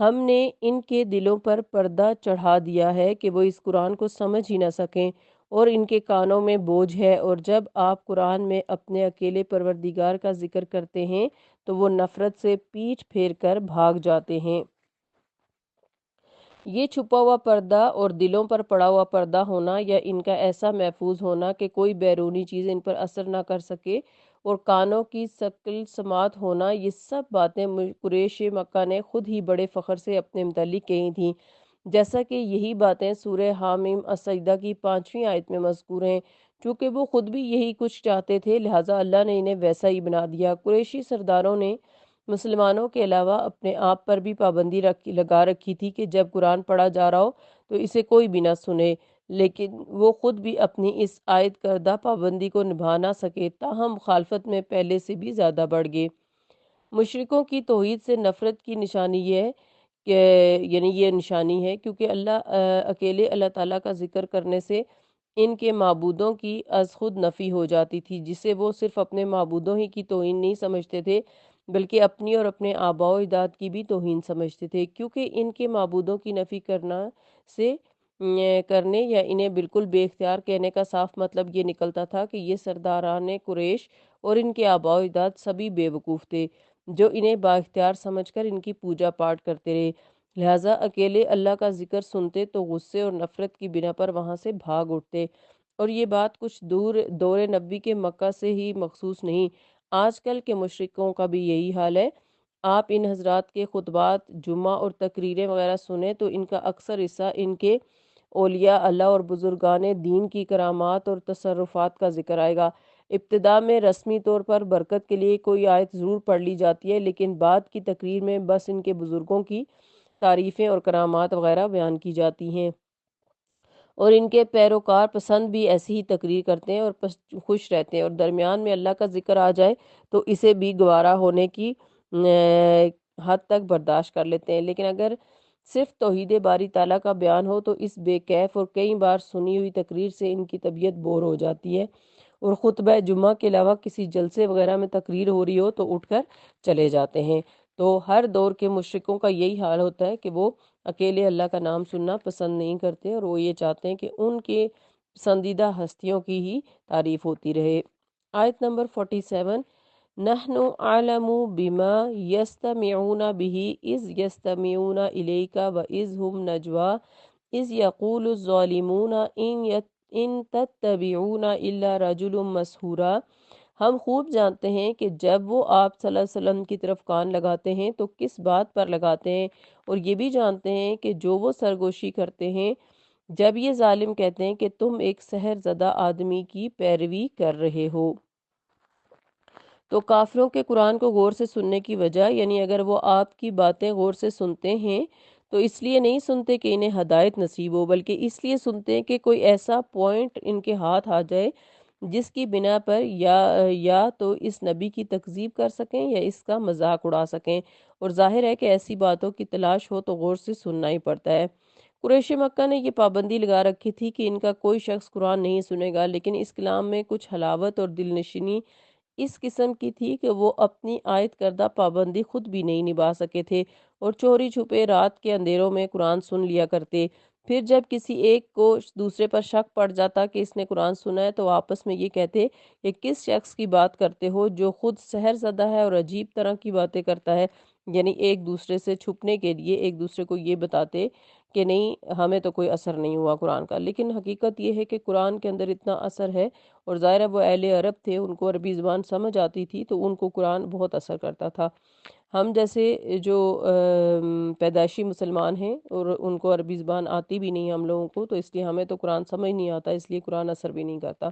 ہم نے ان کے دلوں پر پردہ چڑھا دیا ہے کہ وہ اس قرآن کو سمجھ ہی نہ سکیں، اور ان کے کانوں میں بوجھ ہے، اور جب آپ قرآن میں اپنے اکیلے پروردگار کا ذکر کرتے ہیں تو وہ نفرت سے پیٹھ پھیر کر بھاگ جاتے ہیں۔ یہ چھپا ہوا پردہ اور دلوں پر پڑا ہوا پردہ ہونا، یا ان کا ایسا محفوظ ہونا کہ کوئی بیرونی چیز ان پر اثر نہ کر سکے، اور کانوں کی ثقل سماعت ہونا، یہ سب باتیں قریش مکہ نے خود ہی بڑے فخر سے اپنے متعلق کہی تھیں، جیسا کہ یہی باتیں سورہ حامیم السجدہ کی 5ویں آیت میں مذکور ہیں۔ چونکہ وہ خود بھی یہی کچھ چاہتے تھے، لہٰذا اللہ نے انہیں ویسا ہی بنا دیا۔ قریشی سرداروں نے مسلمانوں کے علاوہ اپنے آپ پر بھی پابندی لگا رکھی تھی کہ جب قرآن پڑھا جا رہا ہو تو اسے کوئی بھی نہ سنے، لیکن وہ خود بھی اپنی اس عائد کردہ پابندی کو نبھا نہ سکے، تاہم مخالفت میں پہلے سے بھی زیادہ بڑھ گئے۔ مشرکوں کی توحید سے نفرت کی نشانی یہ ہے کہ یہ نشانی ہے کیونکہ اکیلے اللہ تعالیٰ کا ذکر کرنے سے ان کے معبودوں کی از خود نفی ہو جاتی تھی، جسے وہ صرف اپنے معبودوں ہی کی توہین نہیں سمجھتے تھے بلکہ اپنی اور اپنے آباء و اجداد کی بھی توہین سمجھتے تھے، کیونکہ ان کے معبودوں کی نفی کرنے یا انہیں بالکل بے اختیار کہنے کا صاف مطلب یہ نکلتا تھا کہ یہ سرداران قریش اور ان کے آباء و اجداد سبھی بے وقوف تھے جو انہیں با اختیار سمجھ کر ان کی پوجا پاٹ کرتے رہے، لہٰذا اکیلے اللہ کا ذکر سنتے تو غصے اور نفرت کی بنا پر وہاں سے بھاگ اٹھتے۔ اور یہ بات کچھ دور نبی کے مکہ سے ہی مخصوص نہیں، آج کل کے مشرکوں کا بھی یہی حال ہے۔ آپ ان حضرات کے خطبات جمعہ اور تقریریں وغیرہ سنیں تو ان کا اکثر حصہ ان کے اولیاء اللہ اور بزرگان دین کی کرامات اور تصرفات کا ذکر آئے گا۔ ابتدا میں رسمی طور پر برکت کے لیے کوئی آیت ضرور پڑھ لی جاتی ہے، لیکن بعد کی تقریر میں بس ان کے بزرگوں کی تعریفیں اور کرامات وغیرہ بیان کی جاتی ہیں، اور ان کے پیروکار پسند بھی ایسی ہی تقریر کرتے ہیں اور خوش رہتے ہیں، اور درمیان میں اللہ کا ذکر آ جائے تو اسے بھی گوارا ہونے کی حد تک برداشت کر لیتے ہیں، لیکن اگر صرف توحید باری تعالیٰ کا بیان ہو تو اس بے کیف اور کئی بار سنی ہوئی تقریر سے ان کی طبیعت بور ہو جاتی ہے، اور خطبہ جمعہ کے علاوہ کسی جلسے وغیرہ میں تقریر ہو رہی ہو تو اٹھ کر چلے جاتے ہیں۔ تو ہر دور کے مشرکوں کا یہی حال ہوتا ہے کہ وہ اکیلے اللہ کا نام سننا پسند نہیں کرتے، اور وہ یہ چاہتے ہیں کہ ان کے پسندیدہ ہستیوں کی ہی تعریف ہوتی رہے۔ آیت نمبر 47، نحن اعلم بما یستمعون به اذ یستمعون الیک واذ هم نجوا اذ یقول الظالمون ان تتبعون الا رجل مسحورا۔ ہم خوب جانتے ہیں کہ جب وہ آپ صلی اللہ علیہ وسلم کی طرف کان لگاتے ہیں تو کس بات پر لگاتے ہیں، اور یہ بھی جانتے ہیں کہ جو وہ سرگوشی کرتے ہیں جب یہ ظالم کہتے ہیں کہ تم ایک سحر زدہ آدمی کی پیروی کر رہے ہو۔ تو کافروں کے قرآن کو غور سے سننے کی وجہ، یعنی اگر وہ آپ کی باتیں غور سے سنتے ہیں تو اس لیے نہیں سنتے کہ انہیں ہدایت نصیب ہو، بلکہ اس لیے سنتے ہیں کہ کوئی ایسا پوائنٹ ان کے ہاتھ آ جائے جس کی بنا پر یا تو اس نبی کی تکذیب کر سکیں یا اس کا مذاق اڑا سکیں، اور ظاہر ہے کہ ایسی باتوں کی تلاش ہو تو غور سے سننا ہی پڑتا ہے۔ قریش مکہ نے یہ پابندی لگا رکھی تھی کہ ان کا کوئی شخص قرآن نہیں سنے گا، لیکن اس کلام میں کچھ حلاوت اور دل نشینی اس قسم کی تھی کہ وہ اپنی عائد کردہ پابندی خود بھی نہیں نبھا سکے تھے، اور چوری چھپے رات کے اندھیروں میں قرآن سن لیا کرتے۔ پھر جب کسی ایک کو دوسرے پر شک پڑ جاتا کہ اس نے قرآن سنا ہے تو آپس میں یہ کہتے کہ کس شخص کی بات کرتے ہو جو خود سحر زدہ ہے اور عجیب طرح کی باتیں کرتا ہے، یعنی ایک دوسرے سے چھپنے کے لیے ایک دوسرے کو یہ بتاتے کہ نہیں ہمیں تو کوئی اثر نہیں ہوا قرآن کا، لیکن حقیقت یہ ہے کہ قرآن کے اندر اتنا اثر ہے، اور ظاہر ہے وہ اہل عرب تھے، ان کو عربی زبان سمجھ آتی تھی تو ان کو قرآن بہت اثر کرتا تھا۔ ہم جیسے جو پیدائشی مسلمان ہیں اور ان کو عربی زبان آتی بھی نہیں ہم لوگوں کو، تو اس لیے ہمیں تو قرآن سمجھ نہیں آتا، اس لیے قرآن اثر بھی نہیں کرتا،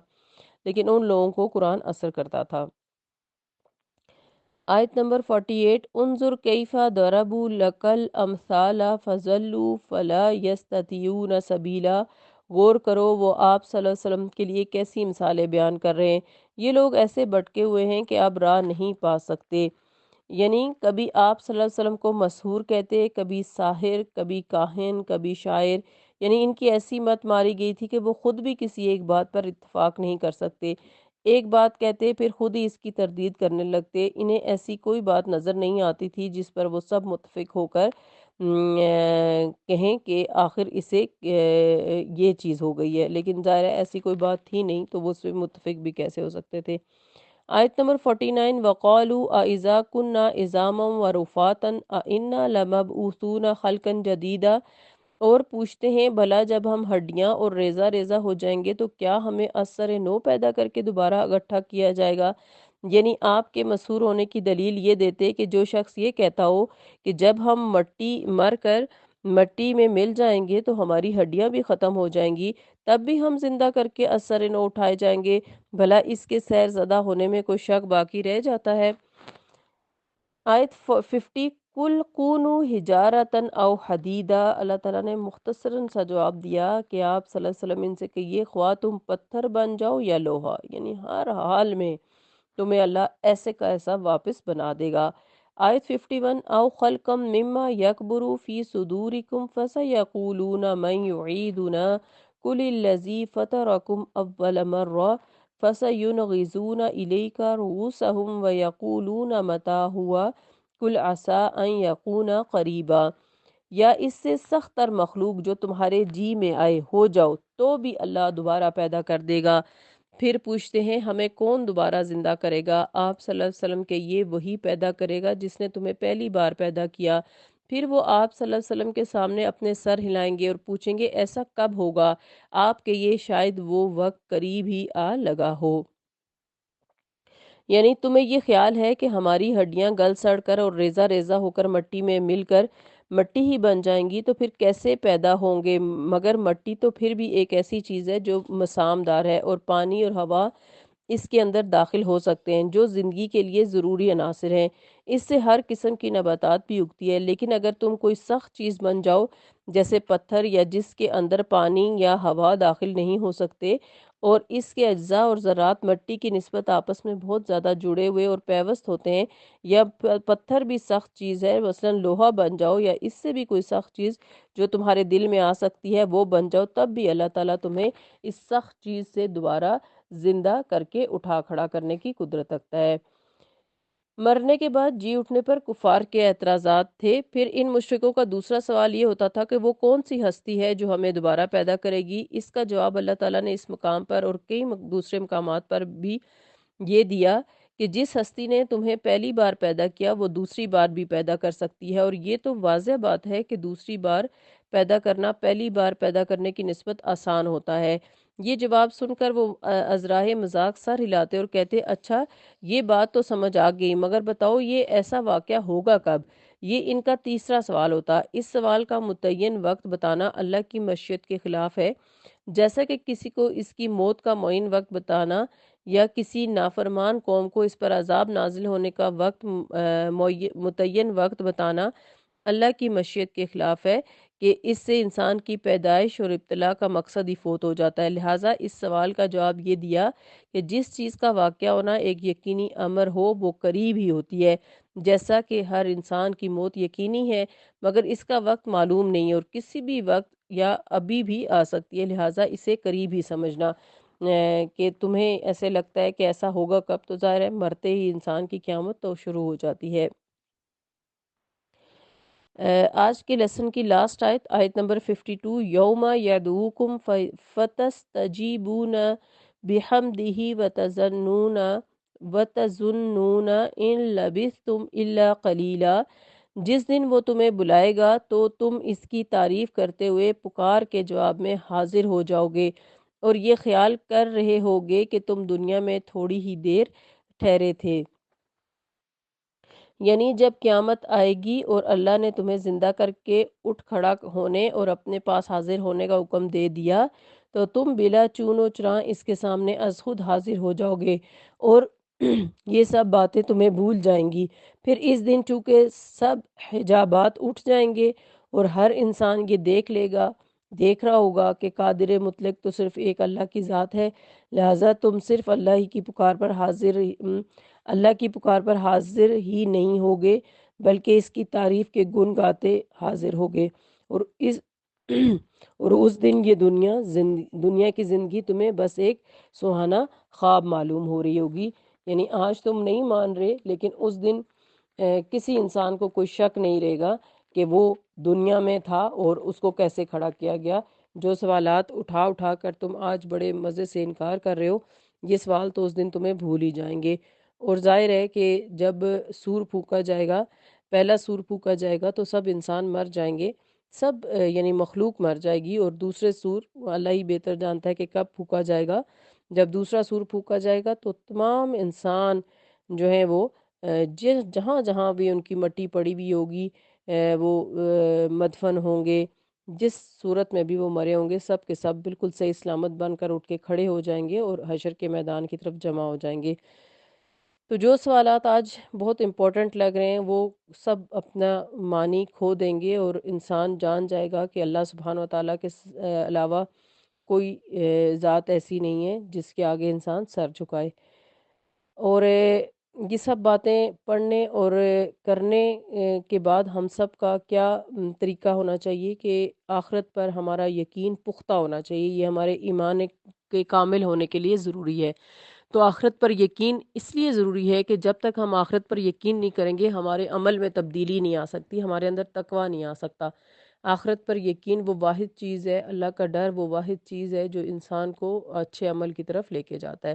لیکن ان لوگوں کو قرآن اثر کرتا تھا۔ آیت نمبر 48، انظر کیف ضربوا لک الامثال فضلوا فلا یستطیعون سبیلا۔ غور کرو وہ آپ صلی اللہ علیہ وسلم کے لیے کیسی مثالیں بیان کر رہے ہیں، یہ لوگ ایسے بھٹکے ہوئے ہیں کہ اب راہ نہیں پا سکتے، یعنی کبھی آپ صلی اللہ علیہ وسلم کو مسحور کہتے، کبھی ساحر، کبھی کاہن، کبھی شاعر، یعنی ان کی ایسی مت ماری گئی تھی کہ وہ خود بھی کسی ایک بات پر اتفاق نہیں کر سکتے۔ ایک بات کہتے پھر خود ہی اس کی تردید کرنے لگتے۔ انہیں ایسی کوئی بات نظر نہیں آتی تھی جس پر وہ سب متفق ہو کر کہیں کہ آخر اسے یہ چیز ہو گئی ہے، لیکن ظاہر ہے ایسی کوئی بات تھی نہیں تو وہ اس پہ متفق بھی کیسے ہو سکتے تھے۔ آیت نمبر 49، وَقَالُوا أَإِذَا كُنَّا عِظَامًا وَرُفَاتًا أَإِنَّا لَمَبْعُوثُونَ خَلْقًا جَدِيدًا، اور پوچھتے ہیں بھلا جب ہم ہڈیاں اور ریزہ ریزہ ہو جائیں گے تو کیا ہمیں اثر نو پیدا کر کے دوبارہ اکٹھا کیا جائے گا؟ یعنی آپ کے مسحور ہونے کی دلیل یہ دیتے کہ جو شخص یہ کہتا ہو کہ جب ہم مر کر مٹی میں مل جائیں گے تو ہماری ہڈیاں بھی ختم ہو جائیں گی، تب بھی ہم زندہ کر کے اثر نو اٹھائے جائیں گے، بھلا اس کے سیر زدہ ہونے میں کوئی شک باقی رہ جاتا ہے؟ آیت 50، کل کونو حجارتن او حدیدہ، اللہ تعالیٰ نے مختصراً سا جواب دیا کہ آپ صلی اللہ علیہ وسلم ان سے کہیے خواہ تم پتھر بن جاؤ یا لوہا، یعنی ہر حال میں تمہیں اللہ ایسے کا ایسا واپس بنا دے گا۔ آیت 51، او خلقم مما یکبرو فی صدورکم فسیقولون من یعیدنا قل الذی فطرکم اول مرہ فسینغضون الیک رؤوسہم ویقولون متی ہوا قل عسیٰ ان یکون قریبا، یا اس سے سخت تر مخلوق جو تمہارے جی میں آئے ہو جاؤ تو بھی اللہ دوبارہ پیدا کر دے گا۔ پھر پوچھتے ہیں ہمیں کون دوبارہ زندہ کرے گا؟ آپ صلی اللہ علیہ وسلم کے یہ وہی پیدا کرے گا جس نے تمہیں پہلی بار پیدا کیا۔ پھر وہ آپ صلی اللہ علیہ وسلم کے سامنے اپنے سر ہلائیں گے اور پوچھیں گے ایسا کب ہوگا؟ آپ کے یہ شاید وہ وقت قریب ہی آ لگا ہو۔ یعنی تمہیں یہ خیال ہے کہ ہماری ہڈیاں گل سڑ کر اور ریزہ ریزہ ہو کر مٹی میں مل کر مٹی ہی بن جائیں گی تو پھر کیسے پیدا ہوں گے؟ مگر مٹی تو پھر بھی ایک ایسی چیز ہے جو مسامدار ہے، اور پانی اور ہوا اس کے اندر داخل ہو سکتے ہیں جو زندگی کے لیے ضروری عناصر ہیں۔ اس سے ہر قسم کی نباتات بھی اگتی ہے، لیکن اگر تم کوئی سخت چیز بن جاؤ جیسے پتھر یا جس کے اندر پانی یا ہوا داخل نہیں ہو سکتے، اور اس کے اجزاء اور ذرات مٹی کی نسبت آپس میں بہت زیادہ جڑے ہوئے اور پیوست ہوتے ہیں، یا پتھر بھی سخت چیز ہے مثلا لوہا بن جاؤ، یا اس سے بھی کوئی سخت چیز جو تمہارے دل میں آ سکتی ہے وہ بن جاؤ، تب بھی اللہ تعالیٰ تمہیں اس سخت چیز سے دوبارہ زندہ کر کے اٹھا کھڑا کرنے کی قدرت رکھتا ہے۔ مرنے کے بعد جی اٹھنے پر کفار کے اعتراضات تھے۔ پھر ان مشرکوں کا دوسرا سوال یہ ہوتا تھا کہ وہ کون سی ہستی ہے جو ہمیں دوبارہ پیدا کرے گی؟ اس کا جواب اللہ تعالیٰ نے اس مقام پر اور کئی دوسرے مقامات پر بھی یہ دیا کہ جس ہستی نے تمہیں پہلی بار پیدا کیا وہ دوسری بار بھی پیدا کر سکتی ہے، اور یہ تو واضح بات ہے کہ دوسری بار پیدا کرنا پہلی بار پیدا کرنے کی نسبت آسان ہوتا ہے۔ یہ جواب سن کر وہ ازراہ مذاق سر ہلاتے اور کہتے اچھا یہ بات تو سمجھ آ گئی، مگر بتاؤ یہ ایسا واقعہ ہوگا کب؟ یہ ان کا تیسرا سوال ہوتا۔ اس سوال کا متعین وقت بتانا اللہ کی مشیت کے خلاف ہے، جیسا کہ کسی کو اس کی موت کا معین وقت بتانا یا کسی نافرمان قوم کو اس پر عذاب نازل ہونے کا متعین وقت بتانا اللہ کی مشیت کے خلاف ہے کہ اس سے انسان کی پیدائش اور ابتلا کا مقصد ہی فوت ہو جاتا ہے۔ لہٰذا اس سوال کا جواب یہ دیا کہ جس چیز کا واقعہ ہونا ایک یقینی امر ہو وہ قریب ہی ہوتی ہے، جیسا کہ ہر انسان کی موت یقینی ہے مگر اس کا وقت معلوم نہیں اور کسی بھی وقت یا ابھی بھی آ سکتی ہے، لہٰذا اسے قریب ہی سمجھنا۔ کہ تمہیں ایسے لگتا ہے کہ ایسا ہوگا کب، تو ظاہر ہے مرتے ہی انسان کی قیامت تو شروع ہو جاتی ہے۔ آج کے لیسن کی لاسٹ آیت، آیت نمبر 52، یوم یدعوکم فتستجیبون بحمدہ وتظنون ان لبثتم الا قلیلا، جس دن وہ تمہیں بلائے گا تو تم اس کی تعریف کرتے ہوئے پکار کے جواب میں حاضر ہو جاؤ گے، اور یہ خیال کر رہے ہوگے کہ تم دنیا میں تھوڑی ہی دیر ٹھہرے تھے۔ یعنی جب قیامت آئے گی اور اللہ نے تمہیں زندہ کر کے اٹھ کھڑا ہونے اور اپنے پاس حاضر ہونے کا حکم دے دیا تو تم بلا چون و چراں اس کے سامنے از خود حاضر ہو جاؤ گے، اور یہ سب باتیں تمہیں بھول جائیں گی۔ پھر اس دن چونکہ سب حجابات اٹھ جائیں گے اور ہر انسان یہ دیکھ رہا ہوگا کہ قادر مطلق تو صرف ایک اللہ کی ذات ہے، لہٰذا تم صرف اللہ کی پکار پر حاضر ہی نہیں ہوگے بلکہ اس کی تعریف کے گن گاتے حاضر ہوگے، اور اور اس دن یہ دنیا کی زندگی تمہیں بس ایک سہانا خواب معلوم ہو رہی ہوگی۔ یعنی آج تم نہیں مان رہے، لیکن اس دن کسی انسان کو کوئی شک نہیں رہے گا کہ وہ دنیا میں تھا اور اس کو کیسے کھڑا کیا گیا۔ جو سوالات اٹھا اٹھا کر تم آج بڑے مزے سے انکار کر رہے ہو، یہ سوال تو اس دن تمہیں بھول ہی جائیں گے۔ اور ظاہر ہے کہ جب سور پھونکا جائے گا، پہلا سور پھونکا جائے گا تو سب انسان مر جائیں گے، سب یعنی مخلوق مر جائے گی، اور دوسرے سور اللہ ہی بہتر جانتا ہے کہ کب پھونکا جائے گا۔ جب دوسرا سور پھونکا جائے گا تو تمام انسان جو ہیں وہ جہاں جہاں بھی ان کی مٹی پڑی ہوئی ہوگی وہ مدفن ہوں گے، جس صورت میں بھی وہ مرے ہوں گے، سب کے سب بالکل صحیح سلامت بن کر اٹھ کے کھڑے ہو جائیں گے اور حشر کے میدان کی طرف جمع ہو جائیں گے۔ تو جو سوالات آج بہت امپورٹنٹ لگ رہے ہیں وہ سب اپنا معنی کھو دیں گے، اور انسان جان جائے گا کہ اللہ سبحانہ و تعالیٰ کے علاوہ کوئی ذات ایسی نہیں ہے جس کے آگے انسان سر جھکائے۔ اور یہ سب باتیں پڑھنے اور کرنے کے بعد ہم سب کا کیا طریقہ ہونا چاہیے کہ آخرت پر ہمارا یقین پختہ ہونا چاہیے۔ یہ ہمارے ایمان کے کامل ہونے کے لیے ضروری ہے۔ تو آخرت پر یقین اس لیے ضروری ہے کہ جب تک ہم آخرت پر یقین نہیں کریں گے، ہمارے عمل میں تبدیلی نہیں آ سکتی، ہمارے اندر تقویٰ نہیں آ سکتا۔ آخرت پر یقین وہ واحد چیز ہے، اللہ کا ڈر وہ واحد چیز ہے جو انسان کو اچھے عمل کی طرف لے کے جاتا ہے۔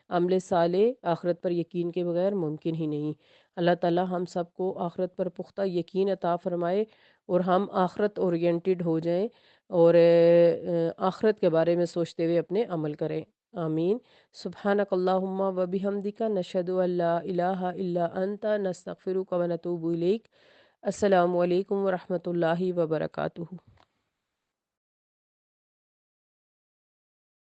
عمل صالح آخرت پر یقین کے بغیر ممکن ہی نہیں۔ اللہ تعالی ہم سب کو آخرت پر پختہ یقین عطا فرمائے، اور ہم آخرت اورینٹڈ ہو جائیں، اور آخرت کے بارے میں سوچتے ہوئے اپنے عمل کریں۔ آمین۔ سبحانک اللہم و بحمدک، نشہد ان لا الہ الا انت، نستغفرک و نتوب الیک۔ السلام علیکم ورحمۃ اللہ وبرکاتہ۔